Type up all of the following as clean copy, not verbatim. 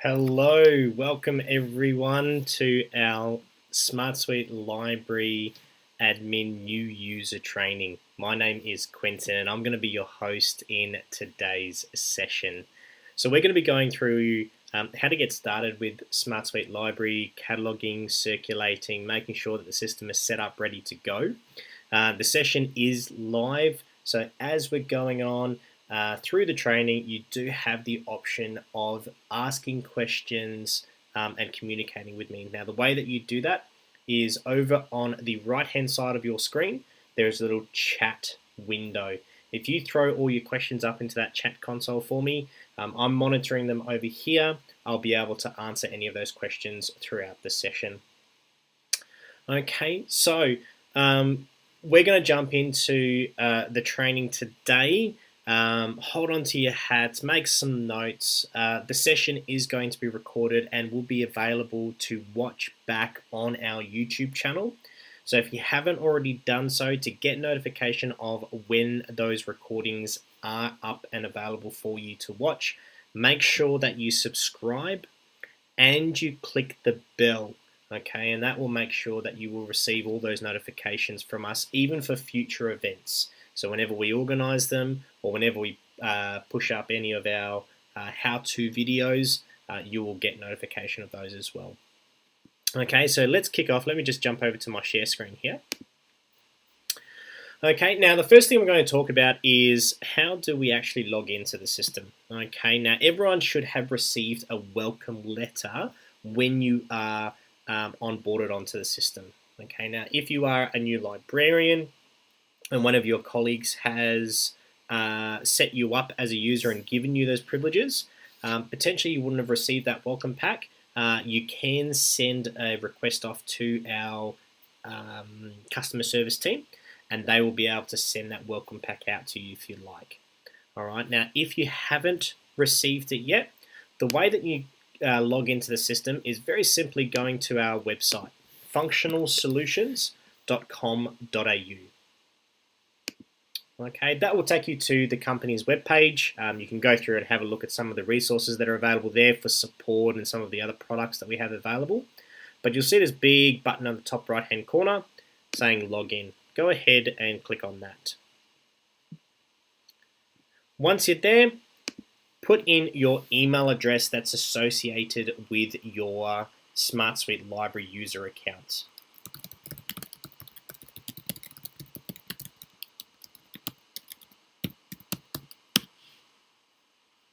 Hello, welcome everyone to our SmartSuite-Library Admin new user training. My name is Quentin and I'm going to be your host in today's session. So we're going to be going through how to get started with SmartSuite Library, cataloging, circulating, making sure that the system is set up ready to go. The session is live, so as we're going on, through the training, you do have the option of asking questions and communicating with me. Now, the way that you do that is over on the right-hand side of your screen, there's a little chat window. If you throw all your questions up into that chat console for me, I'm monitoring them over here. I'll be able to answer any of those questions throughout the session. Okay, so we're going to jump into the training today. Hold on to your hats, make some notes. The session is going to be recorded and will be available to watch back on our YouTube channel. So if you haven't already done so, to get notification of when those recordings are up and available for you to watch, make sure that you subscribe and you click the bell. Okay, and that will make sure that you will receive all those notifications from us, even for future events. So whenever we organize them or whenever we push up any of our how-to videos, you will get notification of those as well. Okay, so let's kick off. Let me just jump over to my share screen here. Okay, now the first thing we're going to talk about is how do we actually log into the system. Okay, now everyone should have received a welcome letter when you are onboarded onto the system. Okay, now if you are a new librarian and one of your colleagues has set you up as a user and given you those privileges, potentially you wouldn't have received that welcome pack. You can send a request off to our customer service team and they will be able to send that welcome pack out to you if you like. All right, now if you haven't received it yet, the way that you log into the system is very simply going to our website, functionalsolutions.com.au. Okay, that will take you to the company's webpage. You can go through and have a look at some of the resources that are available there for support and some of the other products that we have available. But you'll see this big button on the top right-hand corner saying login. Go ahead and click on that. Once you're there, put in your email address that's associated with your SmartSuite Library user account.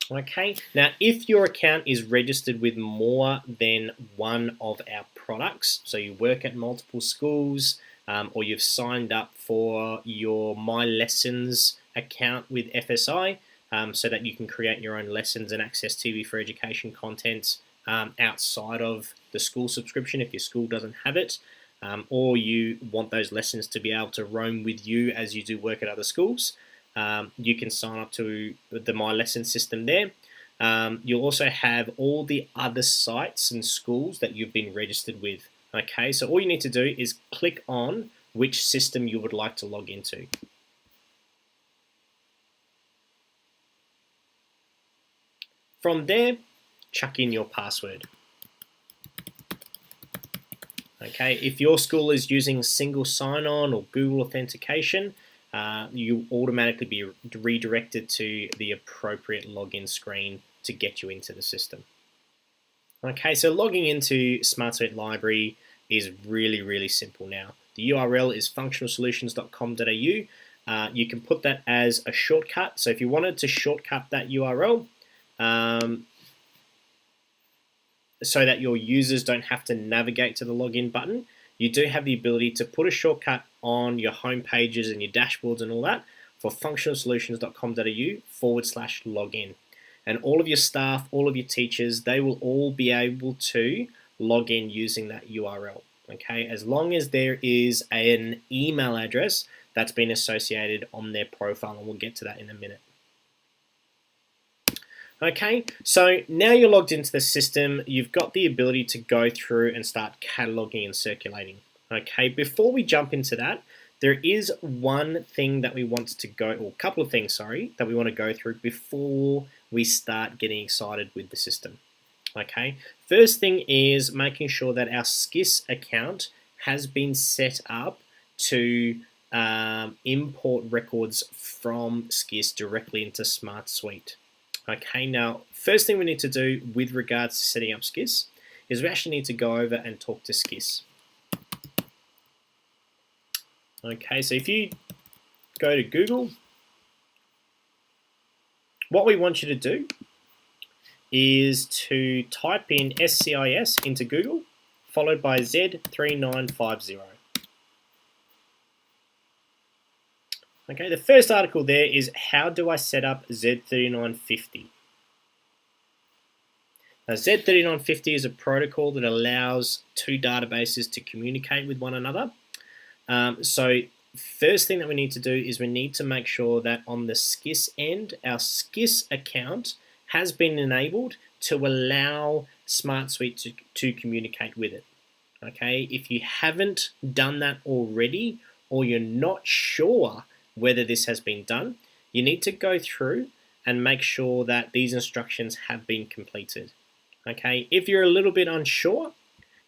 Okay, now if your account is registered with more than one of our products, so you work at multiple schools or you've signed up for your My Lessons account with FSI so that you can create your own lessons and access TV4Education content outside of the school subscription if your school doesn't have it, or you want those lessons to be able to roam with you as you do work at other schools, you can sign up to the My Lessons system there. You'll also have all the other sites and schools that you've been registered with. Okay, so all you need to do is click on which system you would like to log into. From there, chuck in your password. Okay, if your school is using single sign-on or Google authentication, you automatically be redirected to the appropriate login screen to get you into the system. Okay, so logging into SmartSuite Library is really simple now. The URL is functionalsolutions.com.au. You can put that as a shortcut. So if you wanted to shortcut that URL so that your users don't have to navigate to the login button, you do have the ability to put a shortcut on your home pages and your dashboards and all that for functionalsolutions.com.au/login. And all of your staff, all of your teachers, they will all be able to log in using that URL. Okay, as long as there is an email address that's been associated on their profile, and we'll get to that in a minute. Okay, so now you're logged into the system, you've got the ability to go through and start cataloging and circulating. Okay, before we jump into that, there is one thing that we want to go, or a couple of things, sorry, that we want to go through before we start getting excited with the system. Okay, first thing is making sure that our SCIS account has been set up to import records from SCIS directly into SmartSuite. Okay, now first thing we need to do with regards to setting up SCIS is we actually need to go over and talk to SCIS. Okay, so if you go to Google, what we want you to do is to type in SCIS into Google, followed by Z3950. Okay, the first article there is how do I set up Z3950? Now, Z3950 is a protocol that allows two databases to communicate with one another. So first thing that we need to do is we need to make sure that on the SCIS end, our SCIS account has been enabled to allow SmartSuite to communicate with it. Okay, if you haven't done that already, or you're not sure whether this has been done, you need to go through and make sure that these instructions have been completed. Okay, if you're a little bit unsure,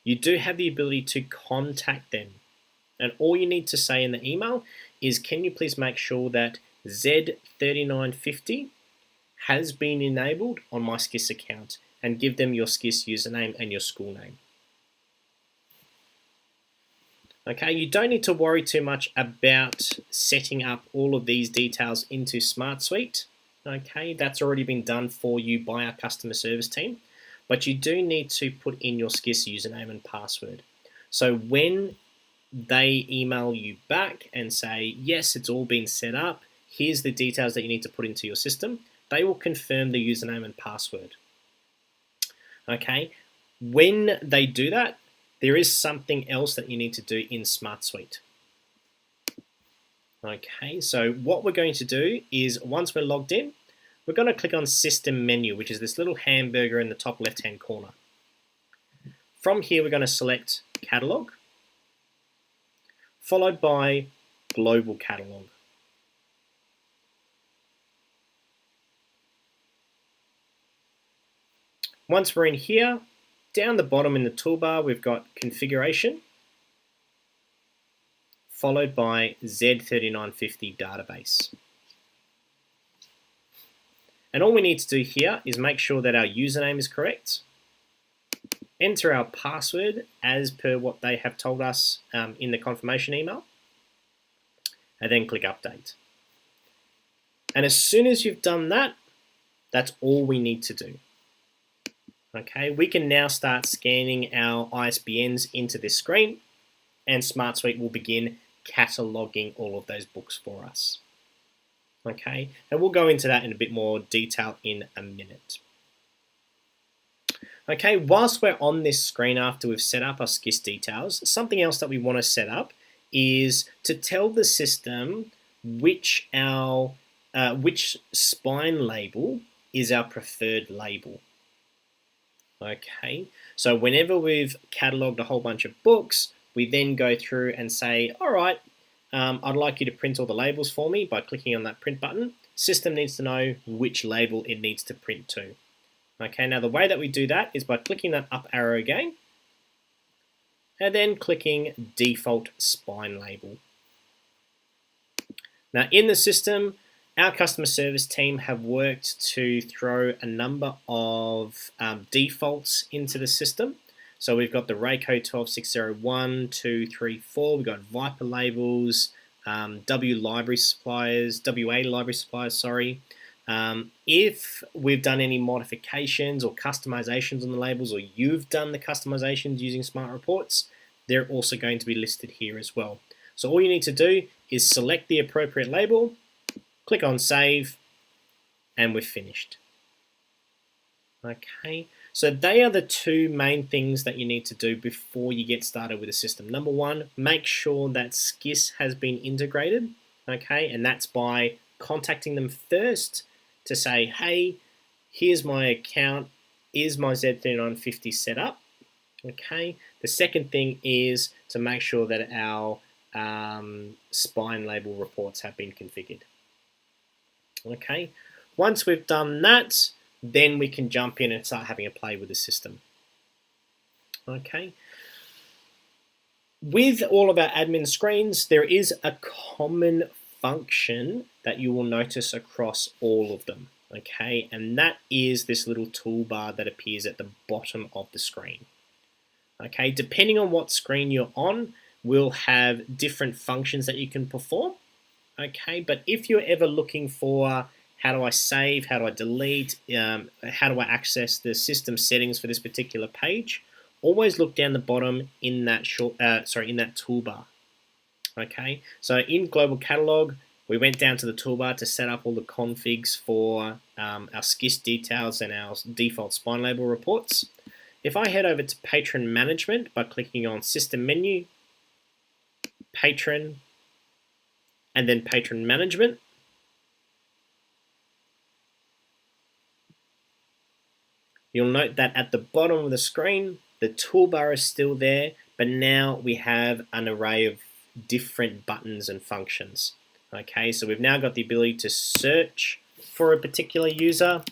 you do have the ability to contact them. And all you need to say in the email is, can you please make sure that Z3950 has been enabled on my SCIS account, and give them your SCIS username and your school name. Okay, you don't need to worry too much about setting up all of these details into SmartSuite. Okay, that's already been done for you by our customer service team, but you do need to put in your SCIS username and password. So when they email you back and say, yes, it's all been set up, here's the details that you need to put into your system, they will confirm the username and password. Okay, when they do that, there is something else that you need to do in SmartSuite. Okay, so what we're going to do is, once we're logged in, we're going to click on System Menu, which is this little hamburger in the top left-hand corner. From here, we're going to select Catalog, followed by Global Catalog. Once we're in here, down the bottom in the toolbar, we've got Configuration, followed by Z3950 Database. And all we need to do here is make sure that our username is correct, enter our password as per what they have told us in the confirmation email, and then click Update. And as soon as you've done that, that's all we need to do. Okay, we can now start scanning our ISBNs into this screen, and SmartSuite will begin cataloging all of those books for us. Okay, and we'll go into that in a bit more detail in a minute. Okay, whilst we're on this screen after we've set up our SCIS details, something else that we want to set up is to tell the system which spine label is our preferred label. Okay, so whenever we've catalogued a whole bunch of books, we then go through and say, all right, I'd like you to print all the labels for me by clicking on that print button. System needs to know which label it needs to print to. Okay, now the way that we do that is by clicking that up arrow again, and then clicking Default Spine Label. Now in the system, our customer service team have worked to throw a number of defaults into the system. So we've got the Rayco 12601, 2, 3, 4. We've got Viper labels, WA library suppliers, sorry. If we've done any modifications or customizations on the labels, or you've done the customizations using Smart Reports, they're also going to be listed here as well. So all you need to do is select the appropriate label, click on Save, and we're finished. Okay, so they are the two main things that you need to do before you get started with the system. Number one, make sure that SCIS has been integrated, okay, and that's by contacting them first to say, hey, here's my account, is my Z3950 set up? Okay, the second thing is to make sure that our spine label reports have been configured. Okay, once we've done that, then we can jump in and start having a play with the system. Okay. With all of our admin screens, there is a common function that you will notice across all of them. Okay, and that is this little toolbar that appears at the bottom of the screen. Okay, depending on what screen you're on, we'll have different functions that you can perform. Okay, but if you're ever looking for how do I save, how do I delete, how do I access the system settings for this particular page, always look down the bottom in that in that toolbar. Okay, so in Global Catalog, we went down to the toolbar to set up all the configs for our SCIS details and our default spine label reports. If I head over to Patron Management by clicking on System Menu, Patron, and then Patron Management, you'll note that at the bottom of the screen, the toolbar is still there, but now we have an array of different buttons and functions. Okay, so we've now got the ability to search for a particular user.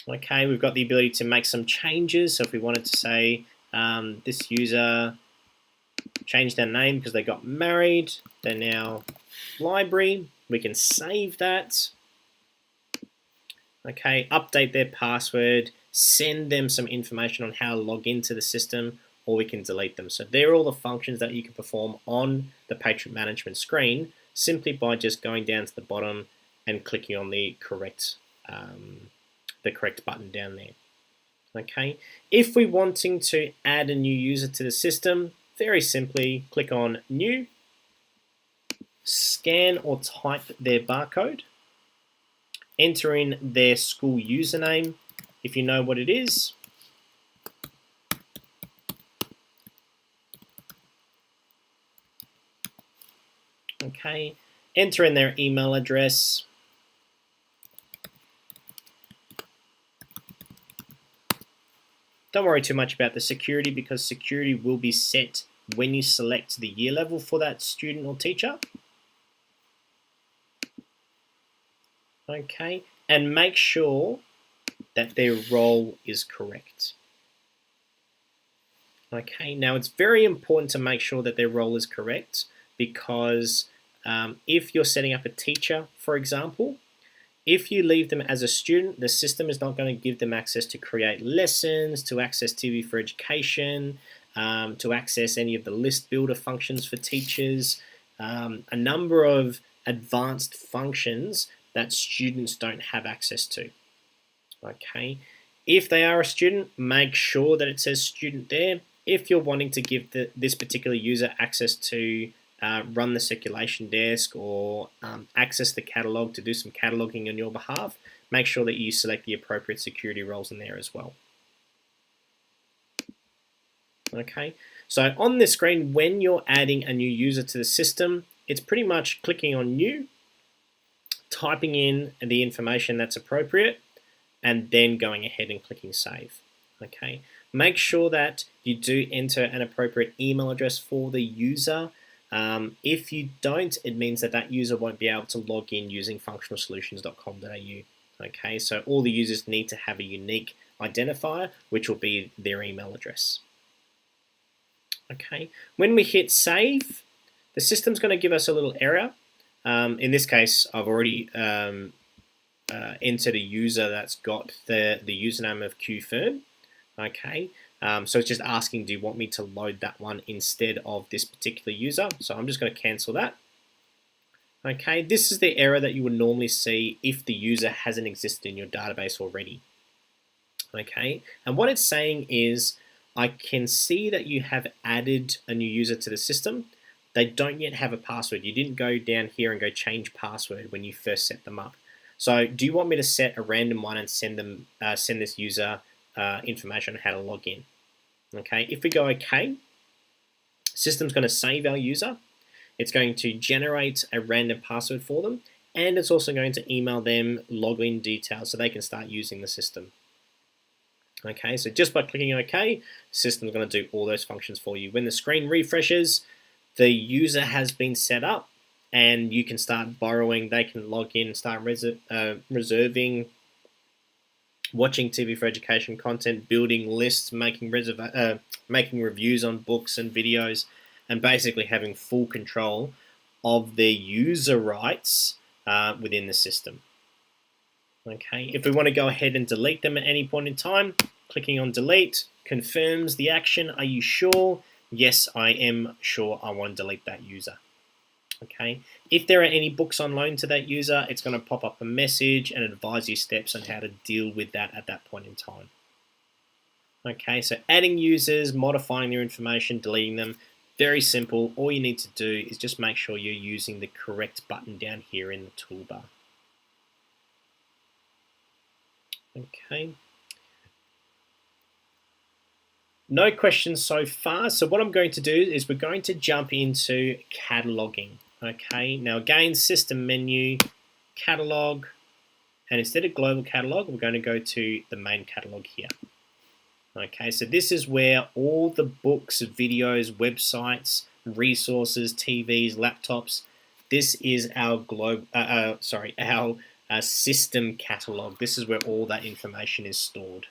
Okay, we've got the ability to make some changes. So if we wanted to say this user changed their name because they got married, they're now library, we can save that. Okay, update their password, send them some information on how to log into the system, or we can delete them. So they're all the functions that you can perform on the Patron Management screen simply by just going down to the bottom and clicking on the correct button down there. Okay, if we're wanting to add a new user to the system, very simply click on New, scan or type their barcode, enter in their school username if you know what it is, okay, enter in their email address, don't worry too much about the security because security will be set when you select the year level for that student or teacher. Okay, and make sure that their role is correct. Okay, now it's very important to make sure that their role is correct because if you're setting up a teacher, for example, if you leave them as a student, the system is not going to give them access to create lessons, to access TV4Education, to access any of the list builder functions for teachers, a number of advanced functions that students don't have access to. Okay, if they are a student, make sure that it says student there. If you're wanting to give this particular user access to run the circulation desk or access the catalog to do some cataloging on your behalf, make sure that you select the appropriate security roles in there as well. Okay, so on this screen, when you're adding a new user to the system, it's pretty much clicking on New, typing in the information that's appropriate, and then going ahead and clicking Save. Okay, make sure that you do enter an appropriate email address for the user. If you don't, it means that that user won't be able to log in using functionalsolutions.com.au. Okay, so all the users need to have a unique identifier, which will be their email address. Okay, when we hit Save, the system's going to give us a little error. In this case, I've already entered a user that's got the username of QFirm. Okay, so it's just asking, do you want me to load that one instead of this particular user? So I'm just going to cancel that. Okay, this is the error that you would normally see if the user hasn't existed in your database already. Okay, and what it's saying is, I can see that you have added a new user to the system. They don't yet have a password. You didn't go down here and go change password when you first set them up. So do you want me to set a random one and send this user information on how to log in? Okay, if we go OK, system's going to save our user. It's going to generate a random password for them, and it's also going to email them login details so they can start using the system. Okay, so just by clicking OK, the system's going to do all those functions for you. When the screen refreshes, the user has been set up and you can start borrowing. They can log in and start reserving, watching TV4Education content, building lists, making reviews on books and videos, and basically having full control of their user rights within the system. Okay, if we want to go ahead and delete them at any point in time, clicking on delete confirms the action. Are you sure? Yes, I am sure I want to delete that user. Okay, if there are any books on loan to that user, it's going to pop up a message and advise you steps on how to deal with that at that point in time. Okay, so adding users, modifying their information, deleting them, very simple. All you need to do is just make sure you're using the correct button down here in the toolbar. Okay. No questions so far. So what I'm going to do is we're going to jump into cataloging. Okay, now again, system menu, catalog, and instead of global catalog, we're going to go to the main catalog here. Okay, so this is where all the books, videos, websites, resources, TVs, laptops. This is our system catalog. This is where all that information is stored.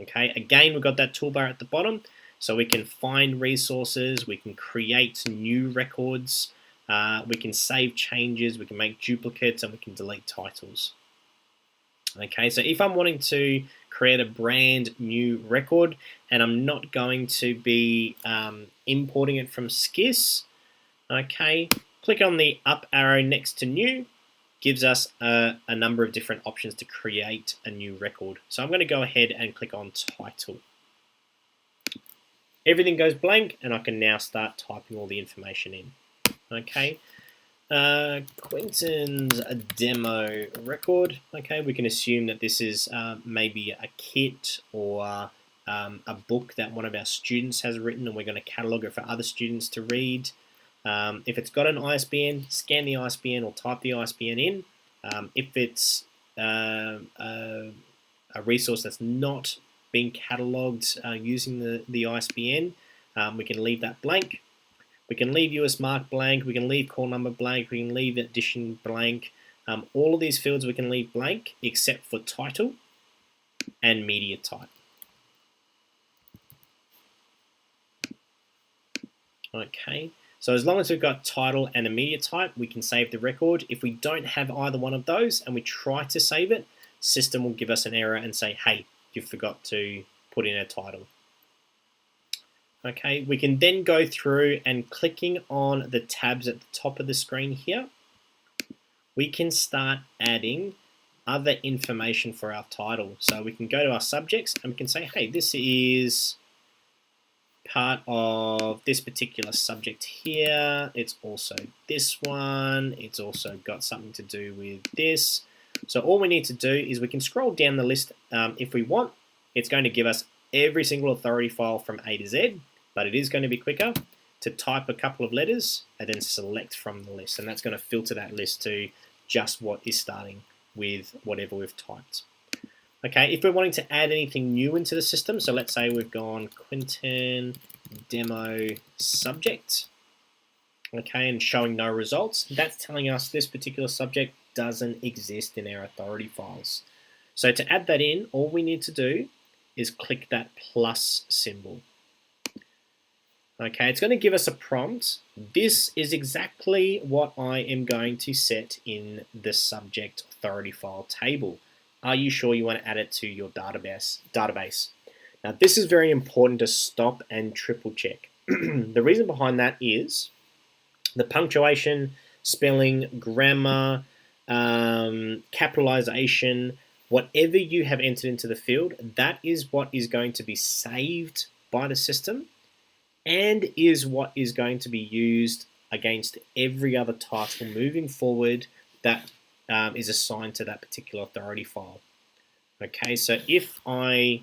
Okay, again, we've got that toolbar at the bottom, so we can find resources, we can create new records, we can save changes, we can make duplicates, and we can delete titles. Okay, so if I'm wanting to create a brand new record and I'm not going to be importing it from SKIS, okay, click on the up arrow next to new, gives us a number of different options to create a new record. So I'm going to go ahead and click on title. Everything goes blank and I can now start typing all the information in. Okay, Quentin's demo record. Okay, we can assume that this is maybe a kit or a book that one of our students has written, and we're going to catalog it for other students to read. If it's got an ISBN, scan the ISBN or type the ISBN in. If it's a resource that's not being catalogued using the ISBN, we can leave that blank. We can leave US mark blank, we can leave call number blank, we can leave edition blank. All of these fields we can leave blank except for title and media type. Okay, so as long as we've got title and a media type, we can save the record. If we don't have either one of those and we try to save it, system will give us an error and say, hey, you forgot to put in a title. Okay, we can then go through and clicking on the tabs at the top of the screen here, we can start adding other information for our title. So we can go to our subjects and we can say, hey, this is part of this particular subject here. It's also this one. It's also got something to do with this. So all we need to do is we can scroll down the list if we want. It's going to give us every single authority file from A to Z, but it is going to be quicker to type a couple of letters and then select from the list. And that's going to filter that list to just what is starting with whatever we've typed. Okay, if we're wanting to add anything new into the system, so let's say we've gone Quentin demo subject, okay, and showing no results, that's telling us this particular subject doesn't exist in our authority files. So to add that in, all we need to do is click that plus symbol. Okay, it's going to give us a prompt. This is exactly what I am going to set in the subject authority file table. Are you sure you want to add it to your database? Now, this is very important to stop and triple check. The reason behind that is the punctuation, spelling, grammar, capitalization, whatever you have entered into the field, that is what is going to be saved by the system and is what is going to be used against every other title moving forward that is assigned to that particular authority file. Okay, so if I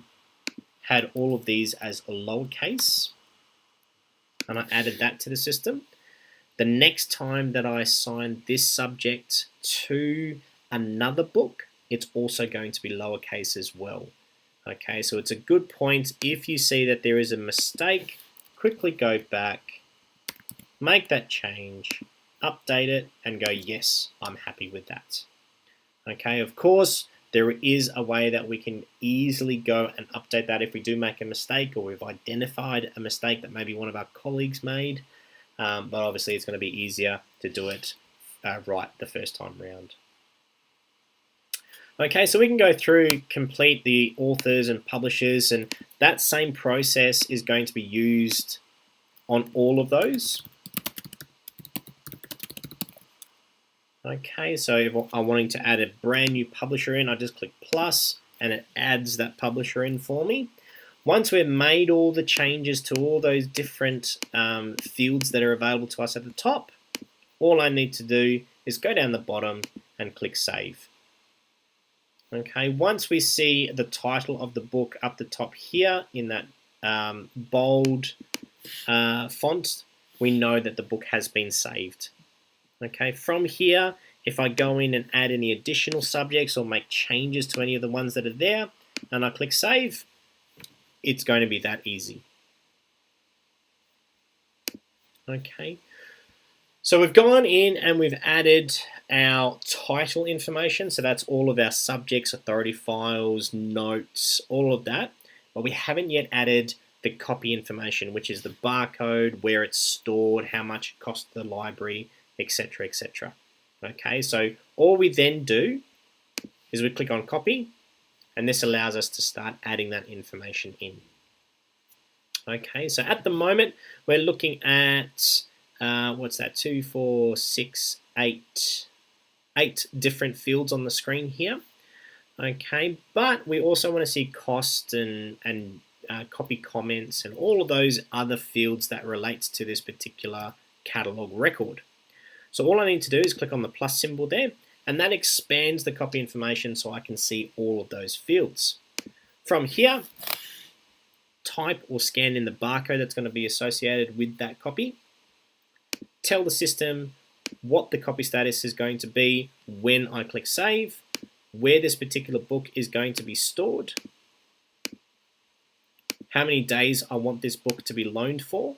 had all of these as a lowercase and I added that to the system, the next time that I assign this subject to another book, it's also going to be lowercase as well. Okay, so it's a good point. If you see that there is a mistake, quickly go back, make that change, update it, and go, yes, I'm happy with that. Okay, of course, there is a way that we can easily go and update that if we do make a mistake or we've identified a mistake that maybe one of our colleagues made. But obviously, it's going to be easier to do it right the first time round. Okay, so we can go through, complete the authors and publishers, and that same process is going to be used on all of those. Okay, so if I'm wanting to add a brand new publisher in, I just click plus and it adds that publisher in for me. Once we've made all the changes to all those different fields that are available to us at the top, all I need to do is go down the bottom and click save. Okay, once we see the title of the book up the top here in that bold font, we know that the book has been saved. Okay, from here, if I go in and add any additional subjects or make changes to any of the ones that are there, and I click save, it's going to be that easy. Okay, so we've gone in and we've added our title information, so that's all of our subjects, authority files, notes, all of that, but we haven't yet added the copy information, which is the barcode, where it's stored, how much it cost the library, etc., etc. Okay, so all we then do is we click on copy, and this allows us to start adding that information in. Okay, so at the moment we're looking at what's that? 2, 4, 6, 8 different fields on the screen here. Okay, but we also want to see cost and copy comments and all of those other fields that relates to this particular catalog record. So all I need to do is click on the plus symbol there, and that expands the copy information so I can see all of those fields. From here, type or scan in the barcode that's going to be associated with that copy. Tell the system what the copy status is going to be when I click save, where this particular book is going to be stored, how many days I want this book to be loaned for,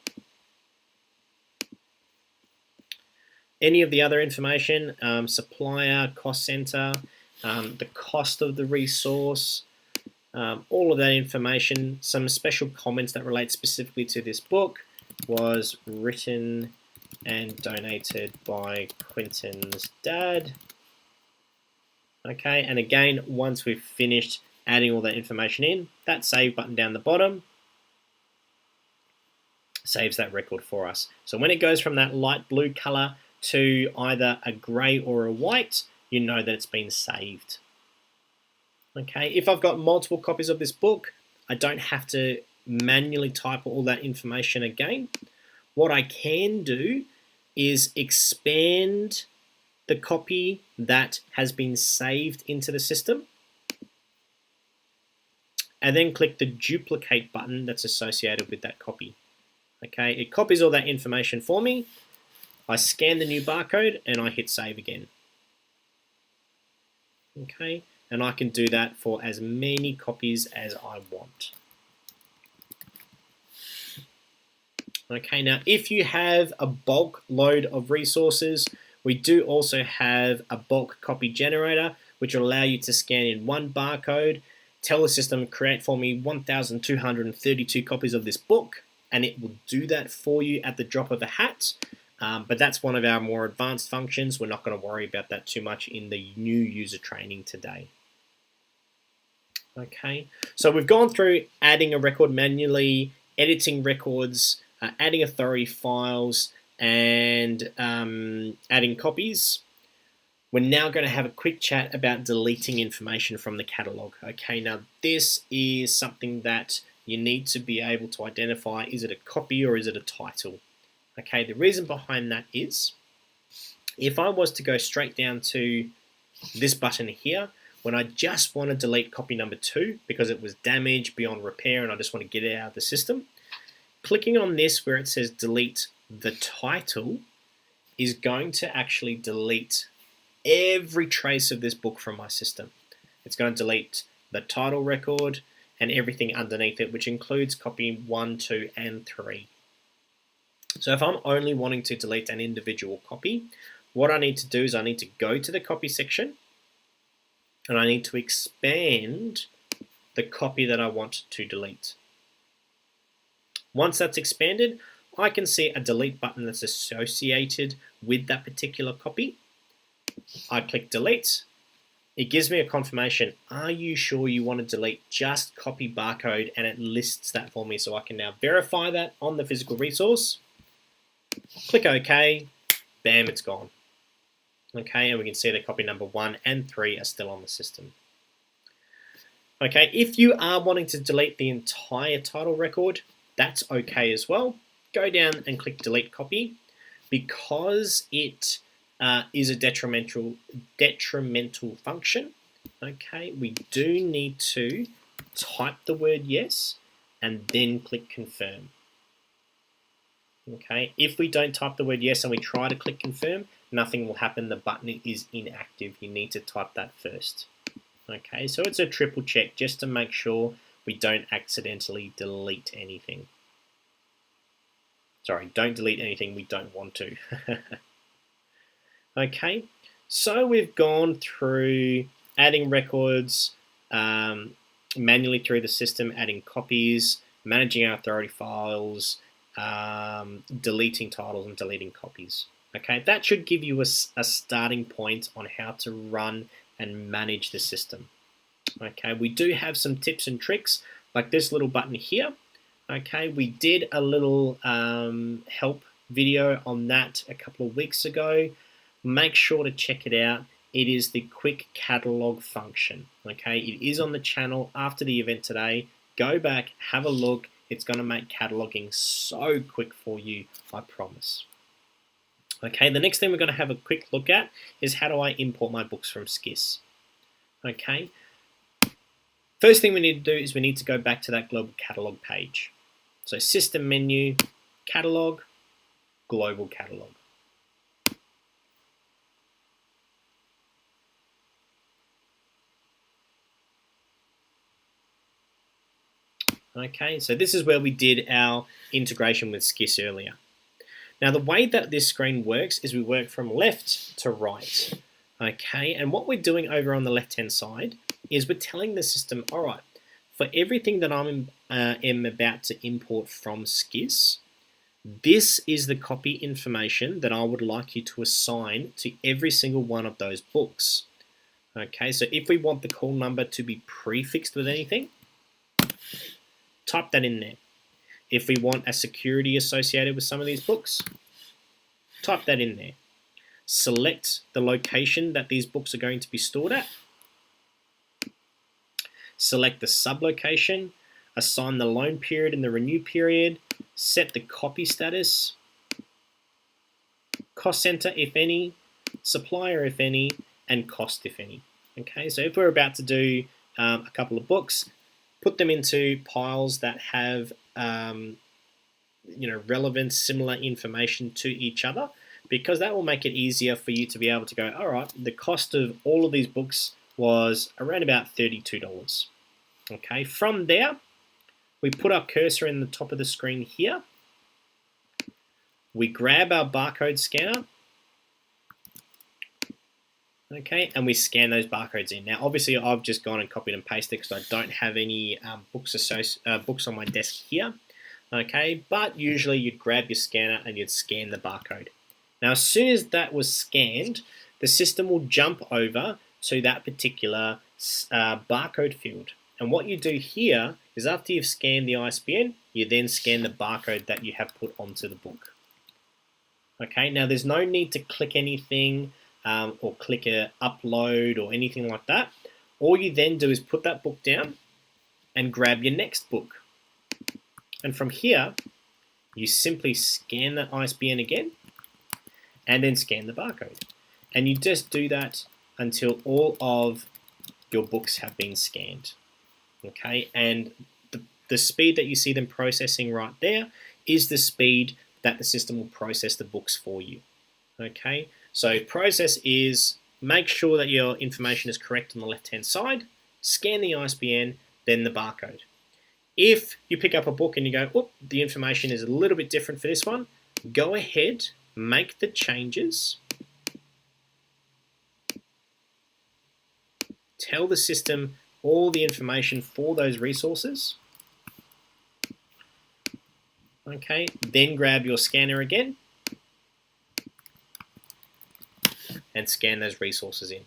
any of the other information, supplier, cost center, the cost of the resource, all of that information, some special comments that relate specifically to this book, was written and donated by Quentin's dad. Okay, and again, once we've finished adding all that information in, that save button down the bottom saves that record for us. So when it goes from that light blue color to either a grey or a white, you know that it's been saved. Okay, if I've got multiple copies of this book, I don't have to manually type all that information again. What I can do is expand the copy that has been saved into the system, and then click the duplicate button that's associated with that copy. Okay, it copies all that information for me. I scan the new barcode and I hit save again. Okay, and I can do that for as many copies as I want. Okay, now if you have a bulk load of resources, we do also have a bulk copy generator, which will allow you to scan in one barcode, tell the system create for me 1,232 copies of this book, and it will do that for you at the drop of a hat. But that's one of our more advanced functions. We're not going to worry about that too much in the new user training today. Okay, so we've gone through adding a record manually, editing records, adding authority files, and adding copies. We're now going to have a quick chat about deleting information from the catalog. Okay, now this is something that you need to be able to identify. Is it a copy or is it a title? Okay, the reason behind that is, if I was to go straight down to this button here, when I just want to delete copy number 2 because it was damaged beyond repair and I just want to get it out of the system, clicking on this where it says delete the title is going to actually delete every trace of this book from my system. It's going to delete the title record and everything underneath it, which includes copy 1, 2, and 3. So if I'm only wanting to delete an individual copy, what I need to do is I need to go to the copy section and I need to expand the copy that I want to delete. Once that's expanded, I can see a delete button that's associated with that particular copy. I click delete. It gives me a confirmation. Are you sure you want to delete just copy barcode? And it lists that for me, so I can now verify that on the physical resource. Click OK. Bam, it's gone. Okay, and we can see that copy number 1 and 3 are still on the system. Okay, if you are wanting to delete the entire title record, that's okay as well. Go down and click delete copy. Because it is a detrimental function, okay, we do need to type the word yes and then click confirm. Okay, if we don't type the word yes and we try to click confirm, nothing will happen. The button is inactive. You need to type that first. Okay, so it's a triple check just to make sure we don't accidentally delete anything. Sorry, don't delete anything we don't want to. Okay, so we've gone through adding records manually through the system, adding copies, managing our authority files, deleting titles and deleting copies. Okay, that should give you a starting point on how to run and manage the system. Okay, we do have some tips and tricks like this little button here. Okay, we did a little help video on that a couple of weeks ago. Make sure to check it out. It is the quick catalog function. Okay, it is on the channel after the event today. Go back, have a look. It's going to make cataloging so quick for you, I promise. Okay, the next thing we're going to have a quick look at is how do I import my books from SCIS. Okay, first thing we need to do is we need to go back to that global catalog page. So system menu, catalog, global catalog. Okay, so this is where we did our integration with SCIS earlier. Now the way that this screen works is we work from left to right. Okay, and what we're doing over on the left hand side is we're telling the system, all right, for everything that I am about to import from SCIS, this is the copy information that I would like you to assign to every single one of those books. Okay, so if we want the call number to be prefixed with anything, type that in there. If we want a security associated with some of these books, type that in there. Select the location that these books are going to be stored at. Select the sublocation, assign the loan period and the renew period, set the copy status, cost center if any, supplier if any, and cost if any. Okay, so if we're about to do a couple of books, put them into piles that have relevant, similar information to each other, because that will make it easier for you to be able to go, all right, the cost of all of these books was around about $32. Okay, from there, we put our cursor in the top of the screen here. We grab our barcode scanner. Okay, and we scan those barcodes in. Now, obviously, I've just gone and copied and pasted because I don't have any books on my desk here. Okay, but usually you'd grab your scanner and you'd scan the barcode. Now, as soon as that was scanned, the system will jump over to that particular barcode field. And what you do here is after you've scanned the ISBN, you then scan the barcode that you have put onto the book. Okay, now there's no need to click anything or click a upload or anything like that. All you then do is put that book down and grab your next book. And from here, you simply scan that ISBN again and then scan the barcode. And you just do that until all of your books have been scanned. Okay, and the speed that you see them processing right there is the speed that the system will process the books for you. Okay, so process is make sure that your information is correct on the left-hand side, scan the ISBN, then the barcode. If you pick up a book and you go, oh, the information is a little bit different for this one, go ahead, make the changes, tell the system all the information for those resources. Okay, then grab your scanner again and scan those resources in.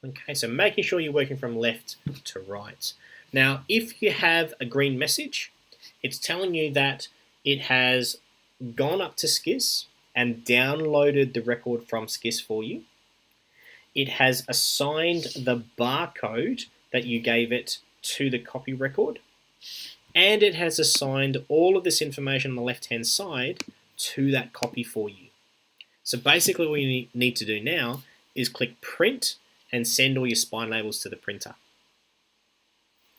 Okay, so making sure you're working from left to right. Now, if you have a green message, it's telling you that it has gone up to SCIS and downloaded the record from SCIS for you. It has assigned the barcode that you gave it to the copy record, and it has assigned all of this information on the left-hand side to that copy for you. So basically what you need to do now is click print and send all your spine labels to the printer.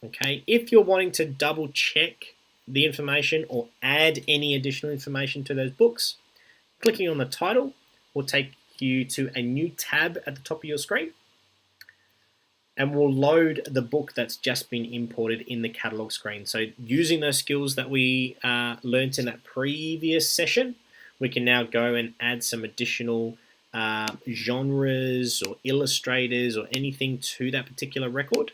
Okay, if you're wanting to double check the information or add any additional information to those books, clicking on the title will take you to a new tab at the top of your screen and will load the book that's just been imported in the catalog screen. So using those skills that we learnt in that previous session, we can now go and add some additional genres or illustrators or anything to that particular record.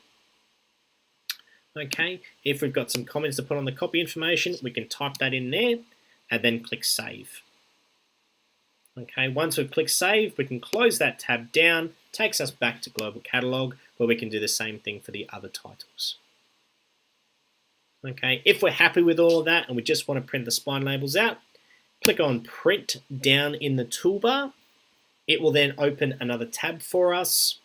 Okay, if we've got some comments to put on the copy information, we can type that in there and then click save. Okay, once we've clicked save, we can close that tab down, takes us back to Global Catalog, where we can do the same thing for the other titles. Okay, if we're happy with all of that and we just want to print the spine labels out, click on print down in the toolbar. It will then open another tab for us.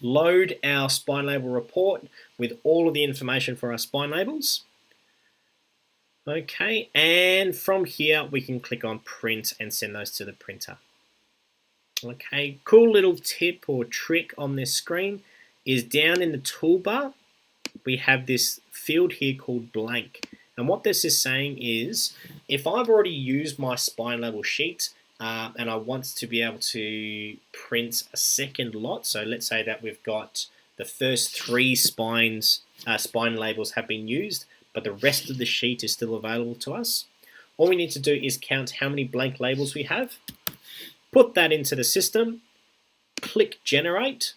Load our spine label report with all of the information for our spine labels. Okay, and from here we can click on print and send those to the printer. Okay, cool little tip or trick on this screen is down in the toolbar, we have this field here called blank. And what this is saying is, if I've already used my spine label sheet and I want to be able to print a second lot, so let's say that we've got the first 3 spine labels have been used, but the rest of the sheet is still available to us. All we need to do is count how many blank labels we have, put that into the system, click generate.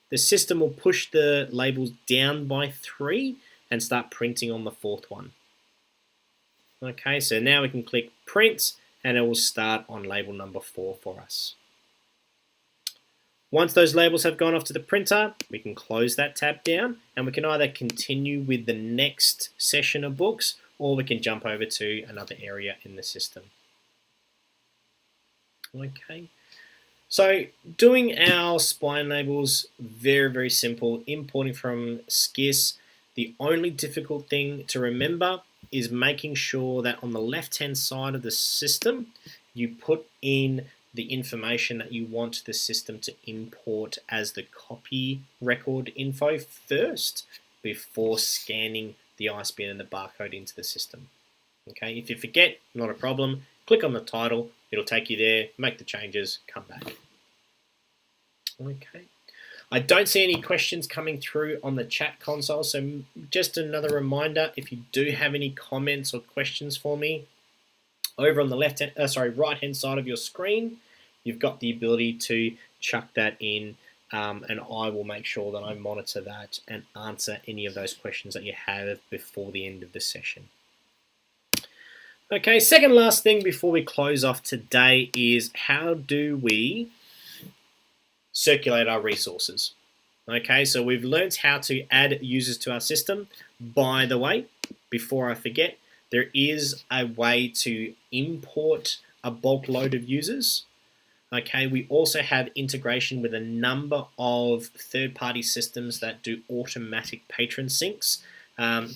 The system will push the labels down by 3 and start printing on the 4th one. Okay, so now we can click print and it will start on label number 4 for us. Once those labels have gone off to the printer, we can close that tab down and we can either continue with the next session of books or we can jump over to another area in the system. Okay, so doing our spine labels, very, very simple. Importing from SCIS. The only difficult thing to remember is making sure that on the left-hand side of the system, you put in the information that you want the system to import as the copy record info first before scanning the ISBN and the barcode into the system. Okay, if you forget, not a problem. Click on the title, it'll take you there, make the changes, come back. Okay. I don't see any questions coming through on the chat console, so just another reminder, if you do have any comments or questions for me, over on the right-hand side of your screen, you've got the ability to chuck that in, and I will make sure that I monitor that and answer any of those questions that you have before the end of the session. Okay, second last thing before we close off today is how do we circulate our resources? Okay, so we've learned how to add users to our system. By the way, before I forget, there is a way to import a bulk load of users. Okay, we also have integration with a number of third-party systems that do automatic patron syncs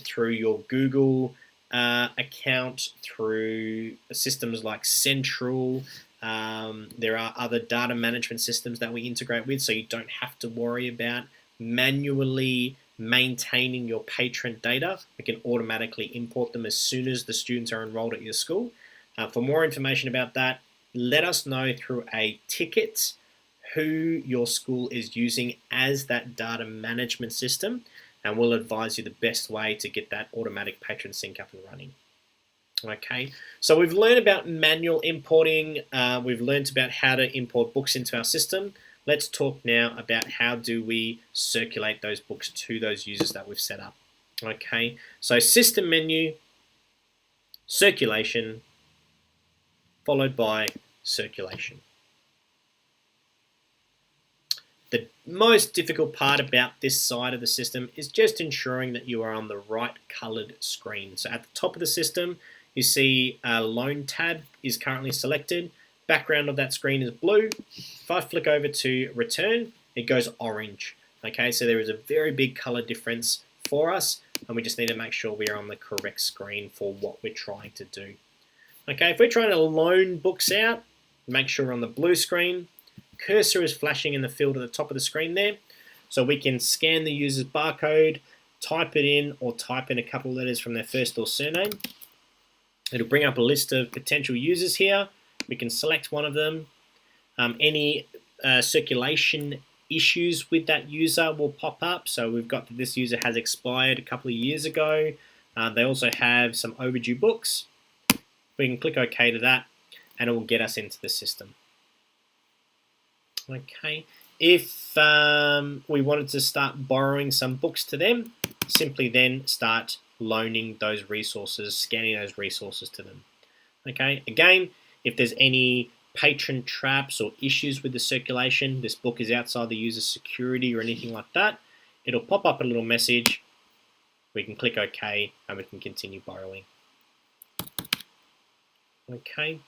through your Google account, through systems like Central. There are other data management systems that we integrate with, so you don't have to worry about manually maintaining your patron data. We can automatically import them as soon as the students are enrolled at your school. For more information about that, let us know through a ticket who your school is using as that data management system, and we'll advise you the best way to get that automatic patron sync up and running. Okay, so we've learned about manual importing, we've learned about how to import books into our system. Let's talk now about how do we circulate those books to those users that we've set up. Okay, so system menu, circulation, followed by circulation. The most difficult part about this side of the system is just ensuring that you are on the right colored screen. So at the top of the system, you see a loan tab is currently selected. Background of that screen is blue. If I flick over to return, it goes orange. Okay, so there is a very big color difference for us, and we just need to make sure we are on the correct screen for what we're trying to do. Okay, if we're trying to loan books out, make sure we're on the blue screen. Cursor is flashing in the field at the top of the screen there, so we can scan the user's barcode, type it in, or type in a couple of letters from their first or surname. It'll bring up a list of potential users here. We can select one of them. Any circulation issues with that user will pop up. So we've got that this user has expired a couple of years ago. They also have some overdue books. We can click OK to that, and it will get us into the system. Okay, if we wanted to start borrowing some books to them, simply then start loaning those resources, scanning those resources to them. Okay, again, if there's any patron traps or issues with the circulation, this book is outside the user's security or anything like that, it'll pop up a little message. We can click OK and we can continue borrowing. Okay.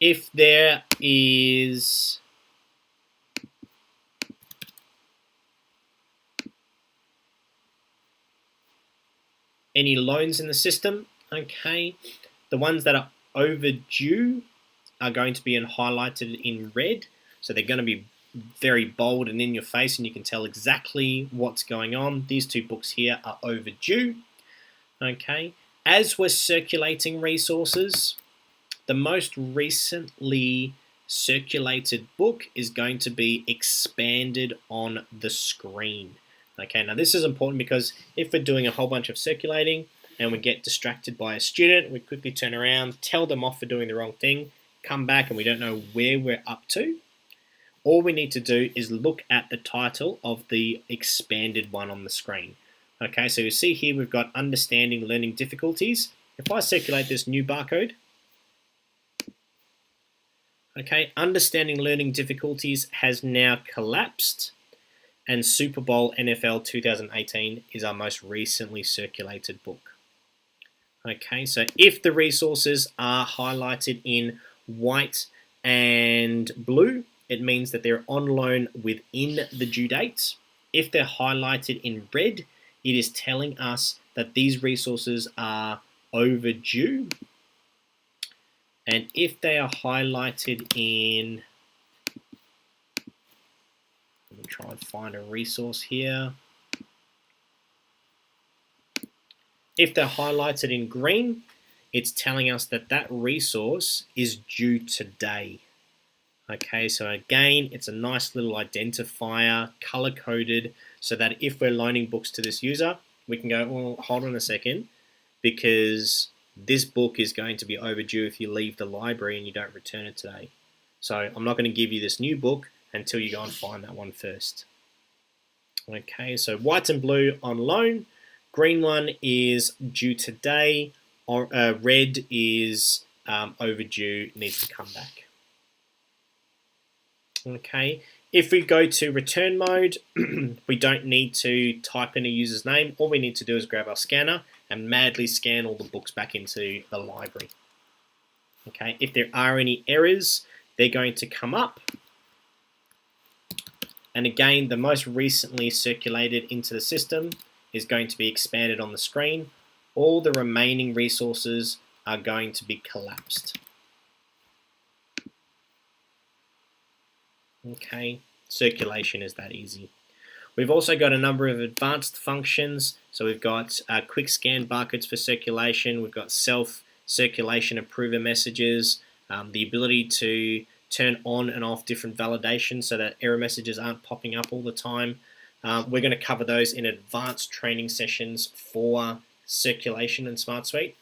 If there is any loans in the system, okay, the ones that are overdue are going to be highlighted in red. So they're going to be very bold and in your face, and you can tell exactly what's going on. These two books here are overdue. Okay, as we're circulating resources, the most recently circulated book is going to be expanded on the screen. Okay, now this is important because if we're doing a whole bunch of circulating and we get distracted by a student, we quickly turn around, tell them off for doing the wrong thing, come back and we don't know where we're up to. All we need to do is look at the title of the expanded one on the screen. Okay, so you see here we've got Understanding Learning Difficulties. If I circulate this new barcode, okay, Understanding Learning Difficulties has now collapsed, and Super Bowl NFL 2018 is our most recently circulated book. Okay, so if the resources are highlighted in white and blue, it means that they're on loan within the due date. If they're highlighted in red, it is telling us that these resources are overdue. And if they are highlighted in, let me try and find a resource here. If they're highlighted in green, it's telling us that that resource is due today. Okay, so again, it's a nice little identifier, color-coded, so that if we're loaning books to this user, we can go, well, hold on a second, because this book is going to be overdue if you leave the library and you don't return it today. So I'm not going to give you this new book until you go and find that one first. Okay, so white and blue on loan. Green one is due today. Or, red is overdue, needs to come back. Okay, if we go to return mode, we don't need to type in a user's name. All we need to do is grab our scanner and madly scan all the books back into the library. Okay, if there are any errors, they're going to come up. And again, the most recently circulated into the system is going to be expanded on the screen. All the remaining resources are going to be collapsed. Okay, circulation is that easy. We've also got a number of advanced functions. So we've got quick scan barcodes for circulation. We've got self-circulation approver messages, the ability to turn on and off different validations so that error messages aren't popping up all the time. We're going to cover those in advanced training sessions for circulation in SmartSuite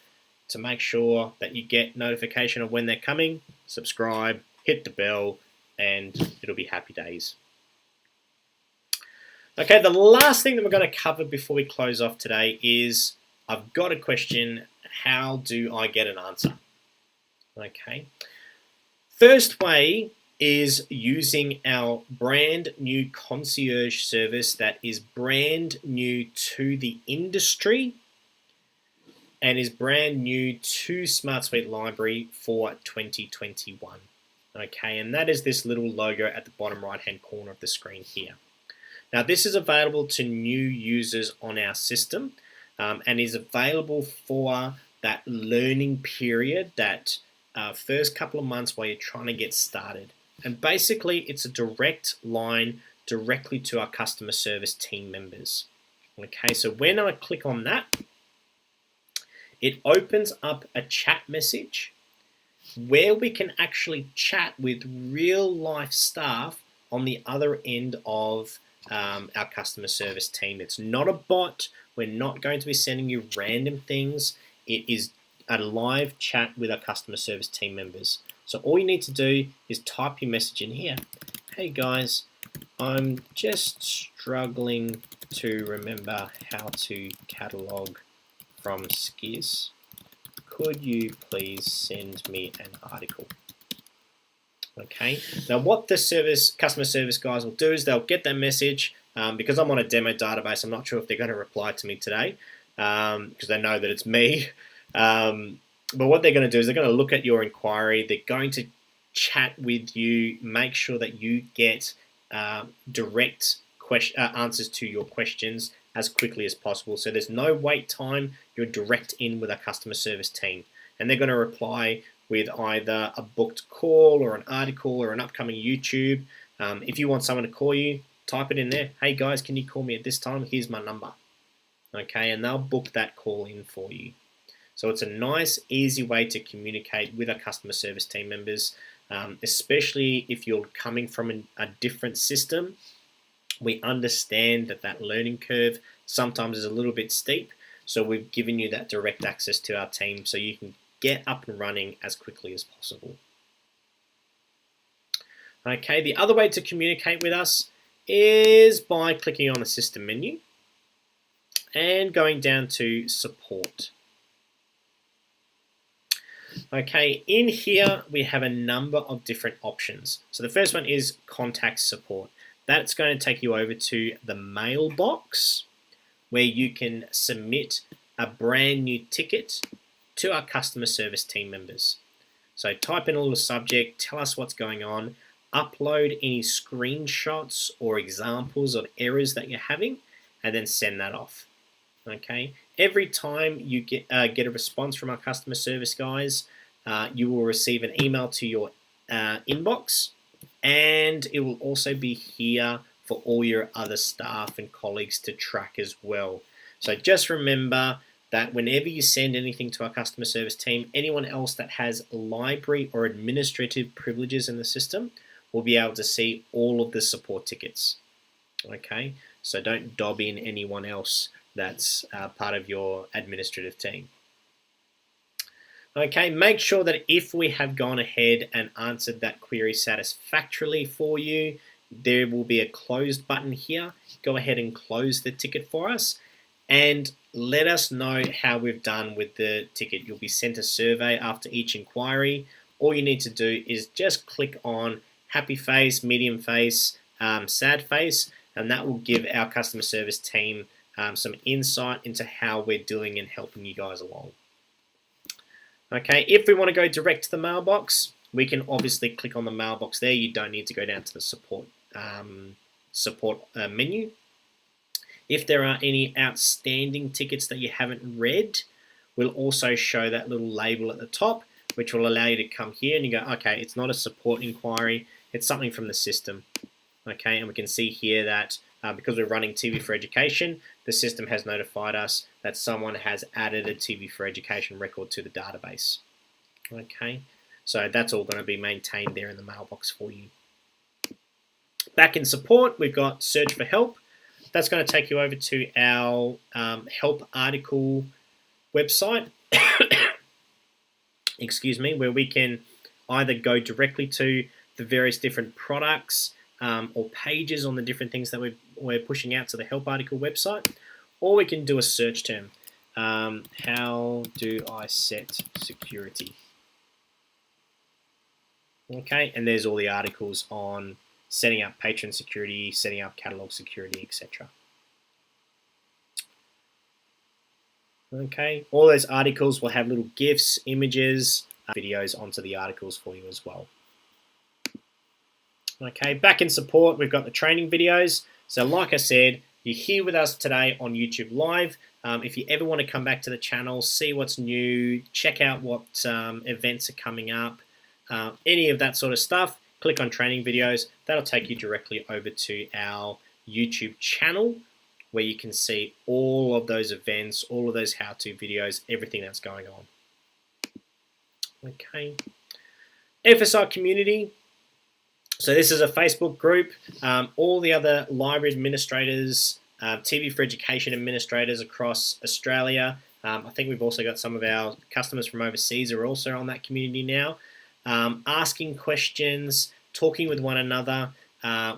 to make sure that you get notification of when they're coming. Subscribe, hit the bell, and it'll be happy days. Okay, the last thing that we're going to cover before we close off today is I've got a question. How do I get an answer? Okay. First way is using our brand new concierge service that is brand new to the industry and is brand new to SmartSuite-Library for 2021. Okay, and that is this little logo at the bottom right-hand corner of the screen here. Now, this is available to new users on our system and is available for that learning period, that first couple of months while you're trying to get started. And basically, it's a direct line directly to our customer service team members. Okay, so when I click on that, it opens up a chat message where we can actually chat with real life staff on the other end of our customer service team. It's not a bot. We're not going to be sending you random things. It is a live chat with our customer service team members. So all you need to do is type your message in here. Hey guys, I'm just struggling to remember how to catalog from SKIS. Could you please send me an article? Okay. Now what the customer service guys will do is they'll get that message. Because I'm on a demo database, I'm not sure if they're going to reply to me today because they know that it's me. But what they're going to do is they're going to look at your inquiry. They're going to chat with you, make sure that you get direct answers to your questions as quickly as possible. So there's no wait time. You're direct in with our customer service team. And they're going to reply with either a booked call or an article or an upcoming YouTube. If you want someone to call you, type it in there. Hey guys, can you call me at this time? Here's my number. Okay, and they'll book that call in for you. So it's a nice, easy way to communicate with our customer service team members, especially if you're coming from a different system. We understand that learning curve sometimes is a little bit steep, so we've given you that direct access to our team so you can get up and running as quickly as possible. Okay, the other way to communicate with us is by clicking on the system menu and going down to support. Okay, in here we have a number of different options. So the first one is contact support. That's going to take you over to the mailbox where you can submit a brand new ticket to our customer service team members. So type in a little subject, tell us what's going on, upload any screenshots or examples of errors that you're having, and then send that off. Okay. Every time you get a response from our customer service guys, you will receive an email to your inbox, and it will also be here for all your other staff and colleagues to track as well. So just remember that whenever you send anything to our customer service team, anyone else that has library or administrative privileges in the system will be able to see all of the support tickets. Okay, so don't dob in anyone else that's part of your administrative team. Okay, make sure that if we have gone ahead and answered that query satisfactorily for you, there will be a closed button here. Go ahead and close the ticket for us and let us know how we've done with the ticket. You'll be sent a survey after each inquiry. All you need to do is just click on happy face, medium face, sad face, and that will give our customer service team some insight into how we're doing and helping you guys along. Okay, if we want to go direct to the mailbox, we can obviously click on the mailbox there. You don't need to go down to the support menu. If there are any outstanding tickets that you haven't read, we'll also show that little label at the top, which will allow you to come here and you go, okay, it's not a support inquiry, it's something from the system. Okay, and we can see here that because we're running TV4Education, the system has notified us that someone has added a TV4Education record to the database. Okay, so that's all going to be maintained there in the mailbox for you. Back in support, we've got search for help. That's going to take you over to our help article website, excuse me, where we can either go directly to the various different products or pages on the different things that we're pushing out to the help article website, or we can do a search term. How do I set security? Okay, and there's all the articles on setting up patron security, setting up catalog security, etc. Okay, all those articles will have little GIFs, images, videos onto the articles for you as well. Okay, back in support, we've got the training videos. So like I said, you're here with us today on YouTube Live. If you ever want to come back to the channel, see what's new, check out what events are coming up, any of that sort of stuff, click on training videos. That'll take you directly over to our YouTube channel where you can see all of those events, all of those how-to videos, everything that's going on. Okay. FSI community. So this is a Facebook group. All the other library administrators, TV4Education administrators across Australia. I think we've also got some of our customers from overseas are also on that community now. Asking questions, talking with one another.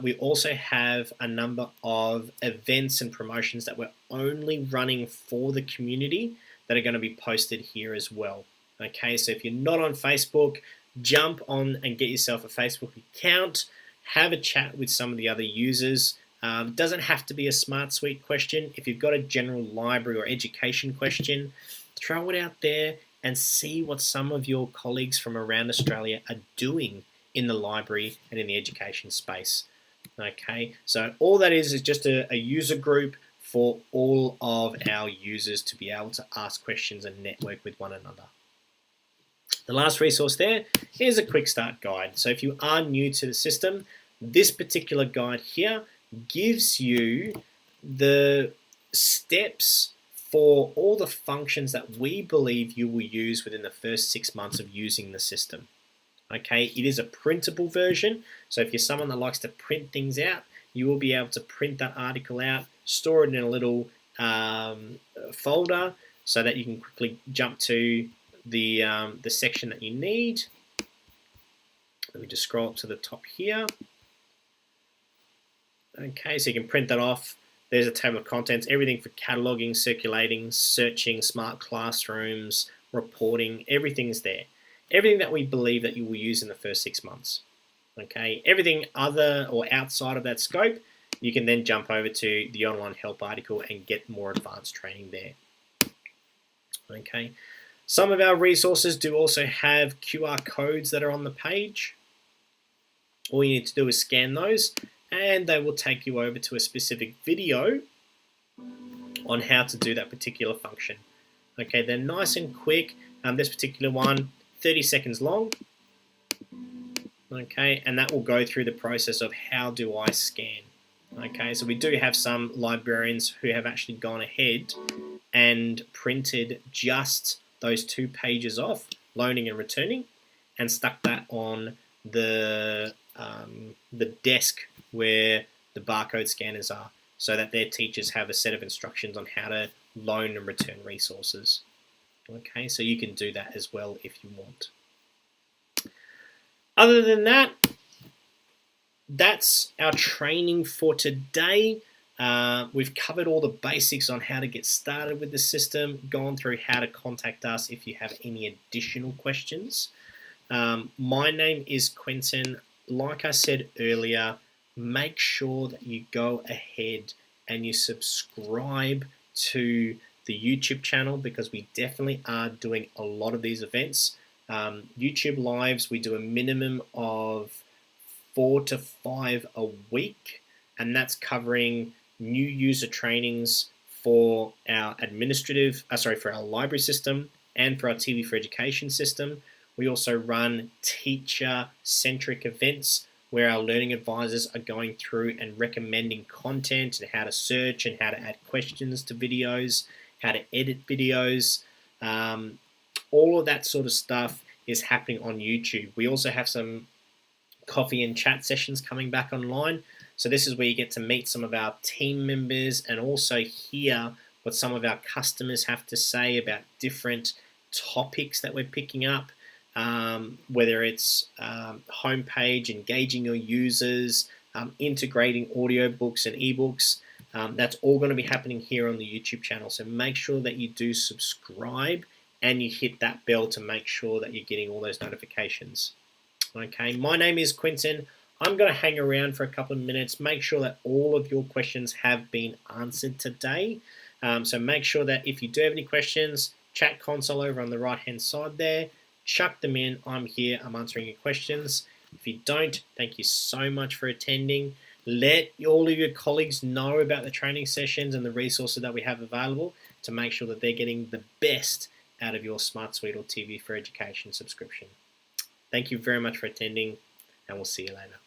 We also have a number of events and promotions that we're only running for the community that are going to be posted here as well. Okay, so if you're not on Facebook, jump on and get yourself a Facebook account, have a chat with some of the other users. It doesn't have to be a SmartSuite question. If you've got a general library or education question, throw it out there and see what some of your colleagues from around Australia are doing in the library and in the education space. Okay, so all that is just a user group for all of our users to be able to ask questions and network with one another. The last resource there is a quick start guide. So if you are new to the system, this particular guide here gives you the steps for all the functions that we believe you will use within the first 6 months of using the system. Okay, it is a printable version, so if you're someone that likes to print things out, you will be able to print that article out, store it in a little folder so that you can quickly jump to the section that you need. Let me just scroll up to the top here. Okay, so you can print that off. There's a table of contents, everything for cataloging, circulating, searching, smart classrooms, reporting, everything's there. Everything that we believe that you will use in the first 6 months. Okay, everything other or outside of that scope, you can then jump over to the online help article and get more advanced training there. Okay, some of our resources do also have QR codes that are on the page. All you need to do is scan those and they will take you over to a specific video on how to do that particular function. Okay, they're nice and quick. This particular one, 30 seconds long. Okay, and that will go through the process of how do I scan. Okay, so we do have some librarians who have actually gone ahead and printed just those 2 pages off, loaning and returning, and stuck that on the desk where the barcode scanners are, so that their teachers have a set of instructions on how to loan and return resources. Okay, so you can do that as well if you want. Other than that, that's our training for today. We've covered all the basics on how to get started with the system, gone through how to contact us if you have any additional questions. My name is Quentin. Like I said earlier, make sure that you go ahead and you subscribe to the YouTube channel, because we definitely are doing a lot of these events. YouTube Lives, we do a minimum of 4 to 5 a week, and that's covering new user trainings for our for our library system and for our TV4Education system. We also run teacher-centric events where our learning advisors are going through and recommending content and how to search and how to add questions to videos, how to edit videos. All of that sort of stuff is happening on YouTube. We also have some coffee and chat sessions coming back online. So this is where you get to meet some of our team members and also hear what some of our customers have to say about different topics that we're picking up, whether it's homepage, engaging your users, integrating audiobooks and ebooks. That's all going to be happening here on the YouTube channel. So make sure that you do subscribe and you hit that bell to make sure that you're getting all those notifications. Okay, my name is Quinton. I'm going to hang around for a couple of minutes, make sure that all of your questions have been answered today. So make sure that if you do have any questions, chat console over on the right hand side there, chuck them in. I'm here, I'm answering your questions. If you don't, thank you so much for attending. Let all of your colleagues know about the training sessions and the resources that we have available to make sure that they're getting the best out of your SmartSuite or TV4Education subscription. Thank you very much for attending, and we'll see you later.